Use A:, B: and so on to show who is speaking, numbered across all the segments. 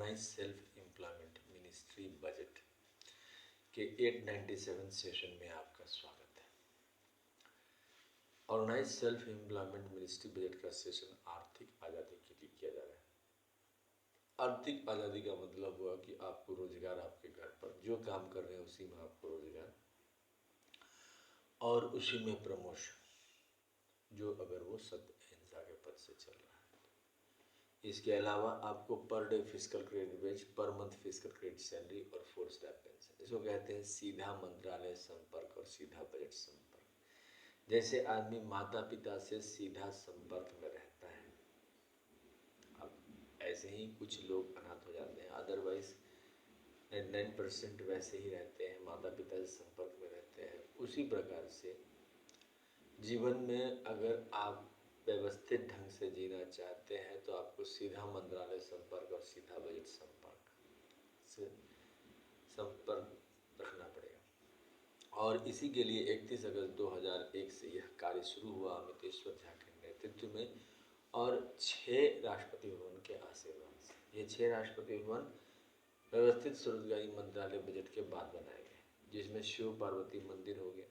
A: Organise self employment ministry budget के 897 session में आपका स्वागत है। Organise self employment ministry budget का सेशन आर्थिक आज़ादी के लिए किया जा रहा है। आर्थिक आज़ादी का मतलब हुआ कि आपको रोजगार, आपके घर पर जो काम कर रहे हैं उसी में आपको रोजगार और उसी में प्रमोशन, जो अगर वो सत्य अहिंसा के पद से चल रहा है। इसके अलावा आपको per day physical credit wage, per month physical credit salary और 4 स्टार पेंशन, इसको कहते हैं सीधा मंत्रालय संपर्क और सीधा बजट संपर्क। जैसे आदमी माता पिता से सीधा संपर्क में रहता है, अब ऐसे ही कुछ लोग अनाथ हो जाते हैं, अदरवाइज 99% वैसे ही रहते हैं, माता पिता से संपर्क में रहते हैं। उसी प्रकार से जीवन में अगर आप व्यवस्थित ढंग से जीना चाहते हैं तो आपको सीधा मंत्रालय संपर्क और सीधा बजट संपर्क से संपर्क रखना पड़ेगा। और इसी के लिए 31 अगस्त 2001 से यह कार्य शुरू हुआ अमितेश्वर झा के नेतृत्व में और 6 राष्ट्रपति भवन के आशीर्वाद से। ये 6 राष्ट्रपति भवन व्यवस्थित स्वरोजगारी मंत्रालय बजट के बाद बनाए गए, जिसमें शिव पार्वती मंदिर हो गया,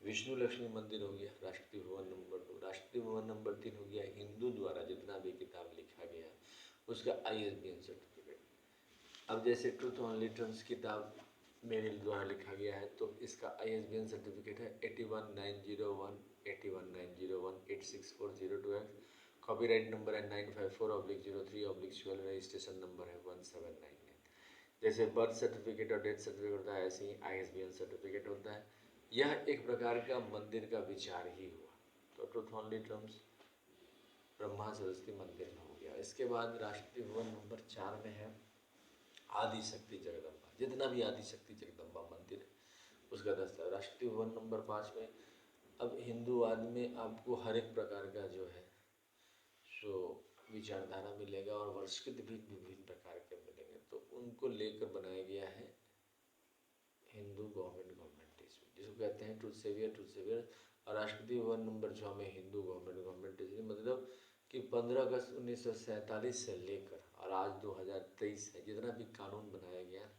A: विष्णु लक्ष्मी मंदिर हो गया, राष्ट्रपति भवन नंबर 2, राष्ट्रपति भवन नंबर 3 हो गया हिंदू द्वारा जितना भी किताब लिखा गया उसका ISBN सर्टिफिकेट। अब जैसे ट्रूथ ओनली टर्म्स किताब मेरे द्वारा लिखा गया है तो इसका ISBN सर्टिफिकेट है 81901 81901 86402X। कॉपीराइट नंबर है 954/03/12, रजिस्ट्रेशन नंबर है 1799। जैसे बर्थ सर्टिफिकेट और डेथ सर्टिफिकेट होता है, ऐसे ही ISBN सर्टिफिकेट होता है। यह एक प्रकार का मंदिर का विचार ही हुआ। तो truth only terms Brahma Saraswati मंदिर में हो गया। इसके बाद राष्ट्रपति भवन नंबर 4 में है आदि शक्ति जगदम्बा, जितना भी आदि शक्ति जगदम्बा मंदिर है उसका दस्ता। राष्ट्रपति भवन नंबर 5 में अब हिंदूवाद में आपको हर एक प्रकार का जो है सो विचारधारा मिलेगा और वर्षकृत भी विभिन्न प्रकार के मिलेंगे, तो उनको लेकर बनाया गया है हिंदू गवर्नमेंट जिसको कहते हैं ट्रूथ सेवियर। और राष्ट्रपति भवन नंबर 6 में हिंदू गवर्नमेंट, मतलब कि 15 अगस्त 1947 से लेकर और आज 2023 है जितना भी कानून बनाया गया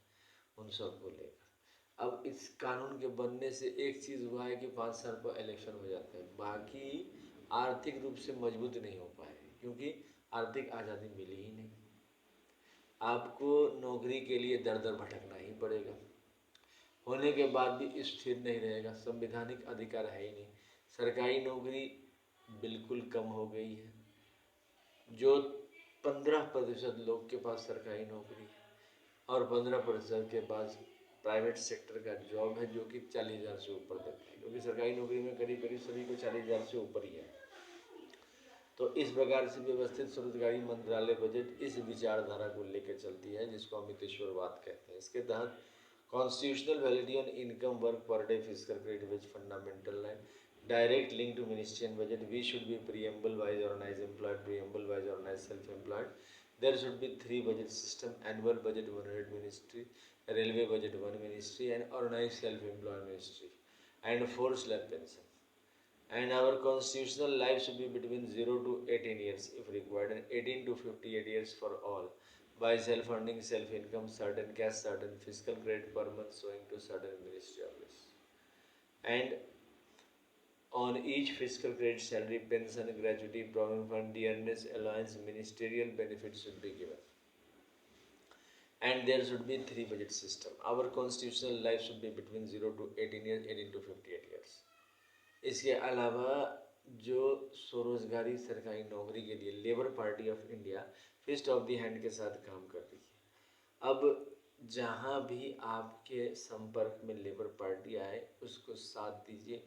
A: उन सबको लेकर। अब इस कानून के बनने से एक चीज़ हुआ है कि 5 साल पर इलेक्शन हो जाते हैं, बाकी आर्थिक रूप से मजबूत नहीं हो पाए क्योंकि आर्थिक आज़ादी मिली ही नहीं। आपको नौकरी के लिए दर दर भटकना ही पड़ेगा, होने के बाद भी स्थिर नहीं रहेगा, संवैधानिक अधिकार है ही नहीं। सरकारी नौकरी बिल्कुल कम हो गई है, जो 15% लोग के पास सरकारी नौकरी है और 15% के पास प्राइवेट सेक्टर का जॉब है जो कि 40,000 से ऊपर देता है, क्योंकि सरकारी नौकरी में करीब करीब सभी को 40,000 से ऊपर ही है। तो इस प्रकार से व्यवस्थित स्वरोजगारी मंत्रालय बजट इस विचारधारा को लेकर चलती है जिसको अमितेश्वरवाद कहते हैं। इसके तहत constitutional validity on income, work per day, physical credit wage, fundamental line, direct link to ministry and budget. We should be preamble wise organise employed, preamble wise organise self employed. There should be 3 budget system, annual budget 1 head ministry, railway budget 1 ministry and organise self employed ministry and 4 slab pension. And our constitutional life should be between 0 to 18 years if required, and 18 to 58 years for all, by self-earning, self-income, certain cash, certain fiscal credit per month showing to certain ministry office. And on each fiscal credit, salary, pension, gratuity, provident fund, dearness, allowance, ministerial benefits should be given. And there should be 3 budget system. Our constitutional life should be between 0 to 18 years, 18 to 58 years. इसके अलावा जो स्वरोजगारी सरकारी नौकरी के लिए labour party of India fist of the hand के साथ काम कर रही है। अब जहाँ भी आपके संपर्क में लेबर पार्टी आए उसको साथ दीजिए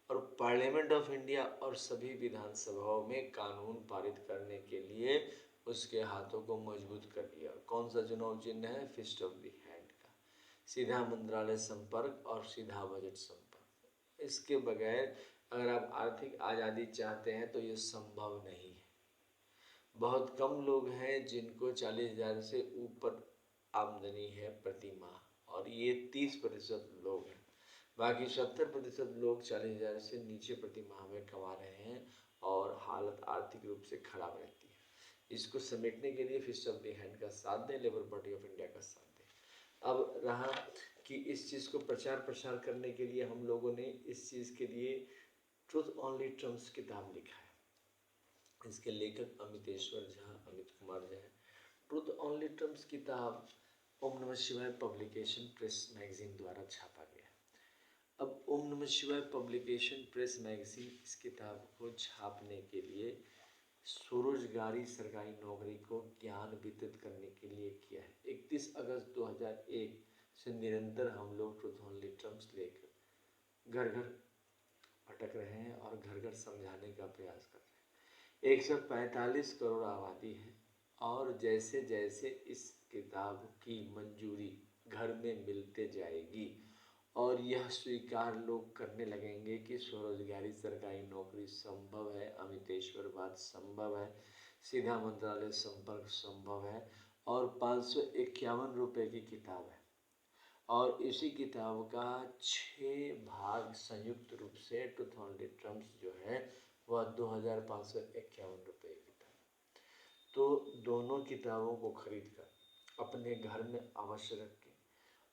A: और पार्लियामेंट ऑफ इंडिया और सभी विधानसभाओं में कानून पारित करने के लिए उसके हाथों को मजबूत कर दिया। कौन सा चुनाव चिन्ह है? फिस्ट ऑफ द हैंड का, सीधा मंत्रालय संपर्क और सीधा बजट संपर्क। इसके बगैर अगर आप आर्थिक आज़ादी चाहते हैं तो ये संभव नहीं है। बहुत कम लोग हैं जिनको 40,000 से ऊपर आमदनी है प्रति माह, और ये 30% लोग हैं। बाकी 70% लोग 40,000 से नीचे प्रति माह में कमा रहे हैं और हालत आर्थिक रूप से खराब रहती है। इसको समेटने के लिए फिस्ट ऑफ द हैंड का साथ दें, लेबर पार्टी ऑफ इंडिया का साथ दें। अब रहा कि इस चीज़ को प्रचार प्रसार करने के लिए हम लोगों ने इस चीज़ के लिए ट्रुथ ओनली ट्रम्प्स किताब लिखा है। इसके लेखक अमितेश्वर झा, अमित कुमार झा है। ट्रुथ ओनली ट्रम्प्स किताब ओम नमः शिवाय पब्लिकेशन प्रेस मैगजीन द्वारा छापा गया। अब ओम नमः शिवाय पब्लिकेशन प्रेस मैगजीन इस किताब को छापने के लिए स्वरोजगारी सरकारी नौकरी को ज्ञान वितरित करने के लिए किया है। 31 अगस्त 2001 से निरंतर हम लोग ट्रुथ ओनली ट्रम्प्स लेकर घर घर भटक रहे हैं और घर घर समझाने का प्रयास कर रहे हैं। 145 करोड़ आबादी है और जैसे जैसे इस किताब की मंजूरी घर में मिलते जाएगी और यह स्वीकार लोग करने लगेंगे कि स्वरोजगारी सरकारी नौकरी संभव है, अमितेश्वरवाद संभव है, सीधा मंत्रालय संपर्क संभव है और 551 रुपये की किताब है। और इसी किताब का 6 भाग संयुक्त रूप से ट्रुथ ओनली ट्रम्प्स जो है वह 2551 रुपये की था। तो दोनों किताबों को खरीद कर अपने घर में अवश्य रखें।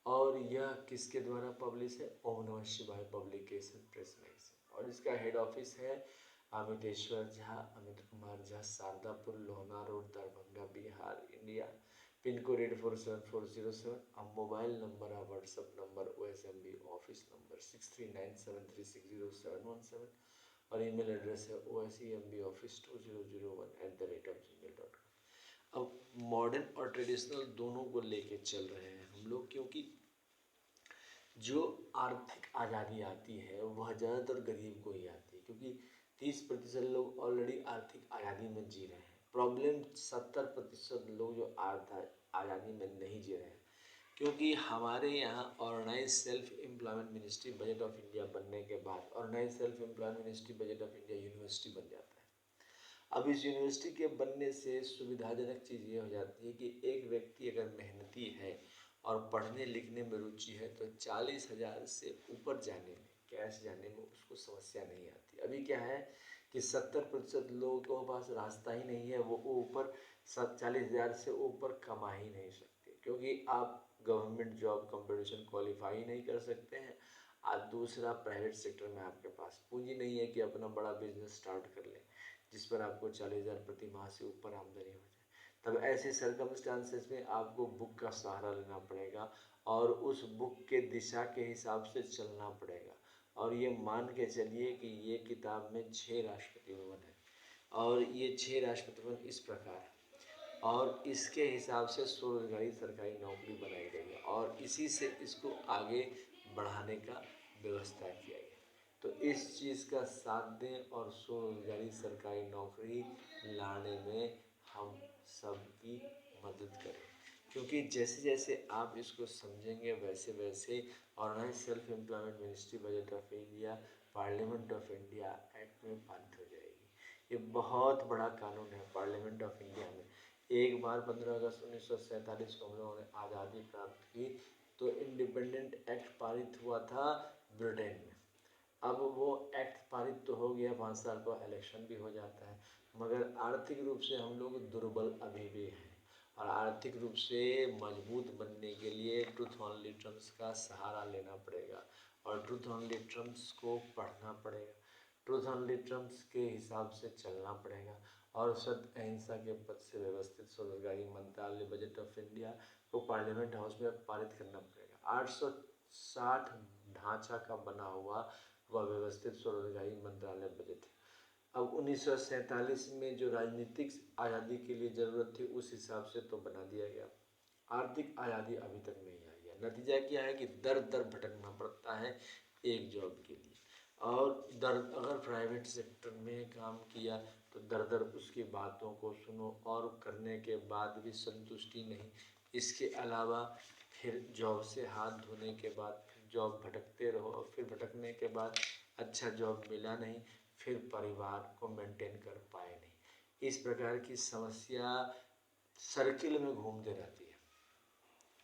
A: और यह किसके द्वारा पब्लिश है? ओम नमः शिवाय पब्लिकेशन प्रेस मैगजीन। और इसका हेड ऑफिस है Amiteshwar Jha, Amit Kumar Jha, Shardapur, Lohna road, Darbhanga, Bihar, India. Pin code 847407। अब मोबाइल नंबर है, WhatsApp number OSMB office number 6397360717 और ईमेल एड्रेस है OSEMBoffice2001@gmail.com। अब मॉडर्न और ट्रेडिशनल दोनों को लेके चल रहे हैं हम लोग, क्योंकि जो आर्थिक आज़ादी आती है वह ज़्यादातर गरीब को ही आती है, क्योंकि 30% लोग ऑलरेडी आर्थिक आज़ादी में जी रहे हैं। प्रॉब्लम 70% लोग जो आज़ादी में नहीं जी रहे हैं, क्योंकि हमारे यहाँ organise self employment ministry budget of India बनने के बाद organise self employment ministry budget of India university बन जाता है। अब इस यूनिवर्सिटी के बनने से सुविधाजनक चीज़ ये हो जाती है कि एक व्यक्ति अगर मेहनती है और पढ़ने लिखने में रुचि है तो 40,000 से ऊपर जाने में, कैश जाने में उसको समस्या नहीं आती। अभी क्या है कि 70% लोगों के पास रास्ता ही नहीं है, वो ऊपर 40,000 से ऊपर कमा ही नहीं सकते, क्योंकि आप गवर्नमेंट जॉब कंपटीशन क्वालिफाई नहीं कर सकते हैं। आज दूसरा, प्राइवेट सेक्टर में आपके पास पूंजी नहीं है कि अपना बड़ा बिजनेस स्टार्ट कर लें जिस पर आपको 40,000 प्रति माह से ऊपर आमदनी हो जाए। तब ऐसे सर्कमस्टांसेस में आपको बुक का सहारा लेना पड़ेगा और उस बुक के दिशा के हिसाब से चलना पड़ेगा। और ये मान के चलिए कि ये किताब में 6 राष्ट्रपति भवन है और ये 6 राष्ट्रपति भवन इस प्रकार है और इसके हिसाब से स्वरोजगारी सरकारी नौकरी बनाई गई है और इसी से इसको आगे बढ़ाने का व्यवस्था किया गया। तो इस चीज़ का साथ दें और स्वरोजगारी सरकारी नौकरी लाने में हम सबकी मदद करें, क्योंकि जैसे जैसे आप इसको समझेंगे वैसे वैसे organise self employment ministry budget of India parliament of India act में पारित हो जाएगी। ये बहुत बड़ा कानून है पार्लियामेंट ऑफ इंडिया में। एक बार 15 अगस्त 1947 को हम लोगों ने आज़ादी प्राप्त की तो इंडिपेंडेंट एक्ट पारित हुआ था ब्रिटेन में। अब वो एक्ट पारित तो हो गया, 5 साल को इलेक्शन भी हो जाता है, मगर आर्थिक रूप से हम लोग दुर्बल अभी भी हैं और आर्थिक रूप से मजबूत बनने के लिए ट्रुथ ओनली ट्रम्प्स का सहारा लेना पड़ेगा और ट्रुथ ओनली ट्रम्प्स को पढ़ना पड़ेगा, ट्रुथ ओनली ट्रम्प्स के हिसाब से चलना पड़ेगा और सत्य अहिंसा के पद से व्यवस्थित स्वरोजगारी मंत्रालय बजट ऑफ इंडिया को पार्लियामेंट हाउस में पारित करना पड़ेगा। 860 ढांचा का बना हुआ वह व्यवस्थित स्वरोजगारी मंत्रालय बजट है। अब 1947 में जो राजनीतिक आज़ादी के लिए ज़रूरत थी उस हिसाब से तो बना दिया गया, आर्थिक आज़ादी अभी तक नहीं आई है। नतीजा क्या है कि दर दर भटकना पड़ता है एक जॉब के लिए और अगर प्राइवेट सेक्टर में काम किया तो दर दर उसकी बातों को सुनो और करने के बाद भी संतुष्टि नहीं। इसके अलावा फिर जॉब से हाथ धोने के बाद जॉब भटकते रहो और फिर भटकने के बाद अच्छा जॉब मिला नहीं, फिर परिवार को मेंटेन कर पाए नहीं। इस प्रकार की समस्या सर्किल में घूमते रहती है।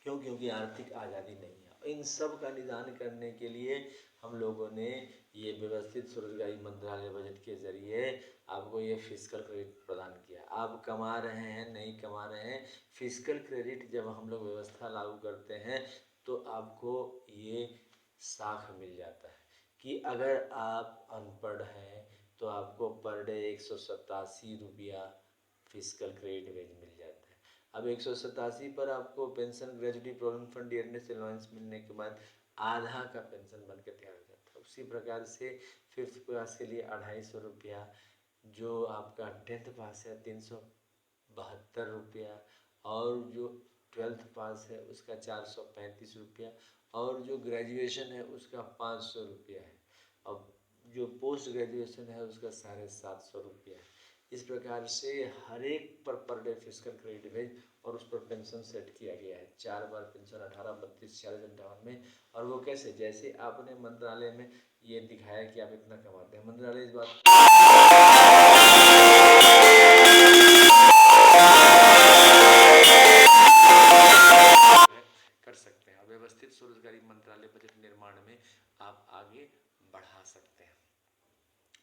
A: क्यों? क्योंकि आर्थिक आज़ादी नहीं है। इन सब का निदान करने के लिए हम लोगों ने ये व्यवस्थित स्वरोजगारी मंत्रालय बजट के ज़रिए आपको ये फिजिकल क्रेडिट प्रदान किया। आप कमा रहे हैं नहीं कमा रहे हैं, फिजिकल क्रेडिट जब हम लोग व्यवस्था लागू करते हैं तो आपको ये साख मिल जाता है कि अगर आप अनपढ़ हैं तो आपको पर डे 187 रुपया फिजिकल क्रेडिट वेज मिल जाता है। अब 187 पर आपको pension, gratuity, provident fund, dearness allowance मिलने के बाद आधा का पेंशन बन के तैयार हो जाता है। उसी प्रकार से 5th क्लास के लिए 250 रुपया, जो आपका 10th पास है 372 रुपया, और जो 12th पास है उसका 435 रुपया, और जो ग्रेजुएशन है उसका 500 रुपया है, अब जो पोस्ट ग्रेजुएशन है उसका 750 रुपया है। इस प्रकार से हर एक पर डे फिजिकल क्रेडिट वेज और उस पर पेंशन सेट किया गया है। 4 बार पेंशन 18, 32, 40, 58 में। और वो कैसे, जैसे आपने मंत्रालय में ये दिखाया कि आप इतना कमाते हैं, मंत्रालय इस बात कर सकते हैं। और व्यवस्थित स्वरोजगारी मंत्रालय बजट निर्माण में आप आगे बढ़ा सकते हैं।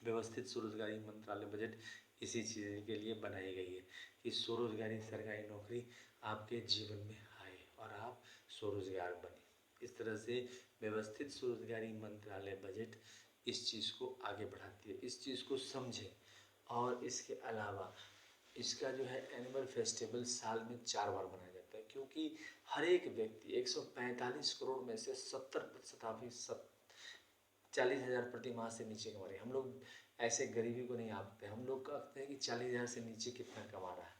A: व्यवस्थित स्वरोजगारी मंत्रालय बजट इसी चीज़ के लिए बनाई गई है कि स्वरोजगारी सरकारी नौकरी आपके जीवन में आए और आप स्वरोजगार बने। इस तरह से व्यवस्थित स्वरोजगारी मंत्रालय बजट इस चीज़ को आगे बढ़ाती है, इस चीज़ को समझें। और इसके अलावा इसका जो है एनुअल फेस्टिवल साल में 4 बार मनाया जाता है, क्योंकि हर एक व्यक्ति 145 करोड़ में से 70% आप ही 40,000 प्रति माह से नीचे कमा रहे हैं। हम लोग ऐसे गरीबी को नहीं आंकते, हम लोग कहते हैं कि 40,000 से नीचे कितना कमा रहा है,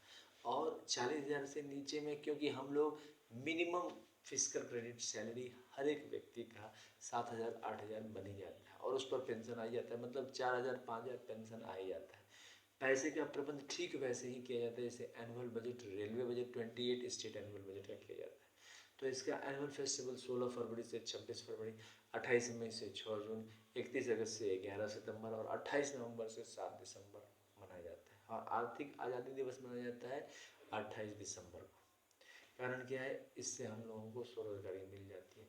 A: और 40,000 से नीचे में क्योंकि हम लोग मिनिमम फिजिकल क्रेडिट सैलरी हर एक व्यक्ति का 7,000 8,000 बन ही जाता है, और उस पर पेंशन आ जाता है, मतलब 4,000 5,000 पेंशन आ ही जाता है। पैसे का प्रबंध ठीक वैसे ही किया जाता है जैसे annual budget, railway budget, 28 state annual budget का किया जाता है। तो इसका एनुअल फेस्टिवल 16 फरवरी से 26 फरवरी, 28 मई से 6 जून, 31 अगस्त से 11 सितंबर और 28 नवंबर से 7 दिसंबर मनाया जाता है। और आर्थिक आज़ादी दिवस मनाया जाता है 28 दिसंबर को। कारण क्या है, इससे हम लोगों को स्वरोजगारी मिल जाती है।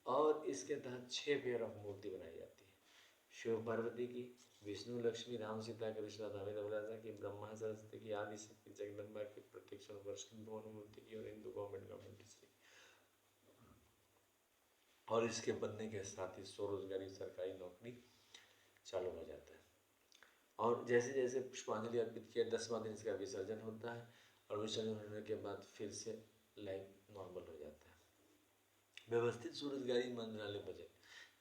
A: और इसके तहत 6 पेयर ऑफ मूर्ति बनाई जाती है, शिव पार्वती की, विष्णु लक्ष्मी राम सीता कृष्ण राधा अभिलाषा की, ब्रह्मा सरस्वती की, आदि शक्ति जगदम्बा की, प्रत्येक वर्ष की भुवन मूर्ति की, और हिंदू गवर्नमेंट की। और इसके बनने के साथ ही स्वरोजगारी सरकारी नौकरी चालू हो जाता है। और जैसे जैसे पुष्पांजलि अर्पित किया 10वां दिन इसका विसर्जन होता है, और विसर्जन होने के बाद फिर से लाइफ नॉर्मल हो जाता है। व्यवस्थित स्वरोजगारी मंत्रालय बजट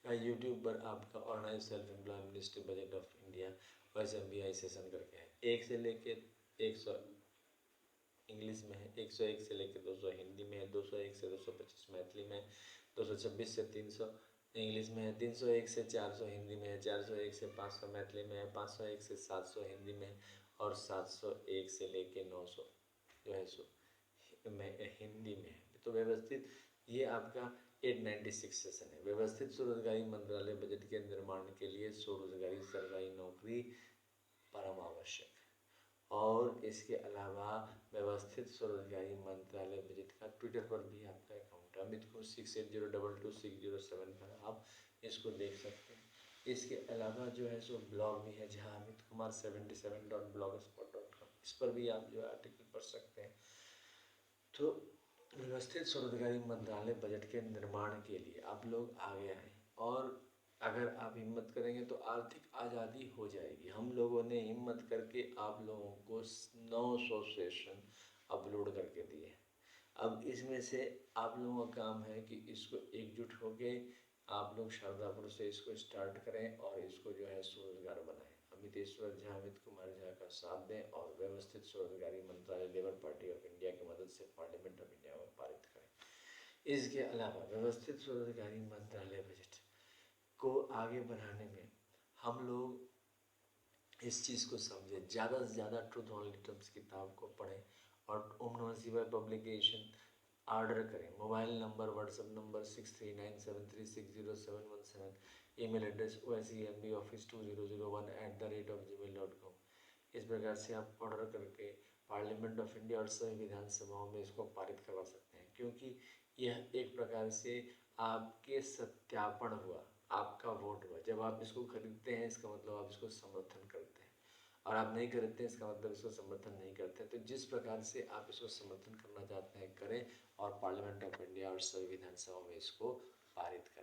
A: का यूट्यूब पर आपका organise self employ ministry budget of India OSMBI session करके है, 1 से लेके 100 इंग्लिश में है, 101 से लेकर 200 हिंदी में है, 201 से 225 मैथिली में, 226 से 300 इंग्लिश में है, 301 से 400 हिंदी में है, 401 से 500 मैथिली में है, 501 से 700 हिंदी में, और 701 से लेके 900 जो है सो हिंदी में है। तो व्यवस्थित ये आपका 896 सेशन है। व्यवस्थित स्वरोजगारी मंत्रालय बजट के निर्माण के लिए स्वरोजगारी सरकारी नौकरी परम आवश्यक है। और इसके अलावा व्यवस्थित स्वरोजगारी मंत्रालय बजट का ट्विटर पर भी आपका अकाउंट है, अमित को 68022607 पर आप इसको देख सकते हैं। इसके अलावा जो है सो ब्लॉग भी है, जहां amitkumar77.blogspot.com, इस पर भी आप जो है आर्टिकल पढ़ सकते हैं। तो व्यवस्थित स्वरोजगारी मंत्रालय बजट के निर्माण के लिए आप लोग आगे आए, और अगर आप हिम्मत करेंगे तो आर्थिक आज़ादी हो जाएगी। हम लोगों ने हिम्मत करके आप लोगों को 900 सेशन अपलोड करके दिए। अब इसमें से आप लोगों का काम है कि इसको एकजुट होके आप लोग श्रद्धापुर से इसको स्टार्ट करें और इसको जो है स्वरोजगार बनाएं। अमितेश्वर झा, अमित कुमार झा का साथ दें और व्यवस्थित स्वरोजगारी मंत्रालय लेबर पार्टी ऑफ इंडिया की मदद से पार्लियामेंट ऑफ इंडिया में पारित करें। इसके अलावा व्यवस्थित स्वरोजगारी मंत्रालय बजट को आगे बढ़ाने में हम लोग इस चीज़ को समझें, ज़्यादा से ज़्यादा ट्रूथ ओनली टर्म्स किताब को पढ़ें, और ओम नमः शिवाय पब्लिकेशन ऑर्डर करें। Mobile number, WhatsApp number 6397360717, email address osembaoffice2001@gmail.com। इस प्रकार से आप ऑर्डर करके पार्लियामेंट ऑफ इंडिया और सभी विधानसभाओं में इसको पारित करवा सकते हैं, क्योंकि यह एक प्रकार से आपके सत्यापन हुआ, आपका वोट हुआ। जब आप इसको खरीदते हैं इसका मतलब आप इसको समर्थन करते हैं, और आप नहीं खरीदते हैं इसका मतलब इसको समर्थन नहीं करते। तो जिस प्रकार से आप इसको समर्थन करना चाहते हैं करें, और पार्लियामेंट ऑफ इंडिया और सभी विधानसभा में इसको पारित करें।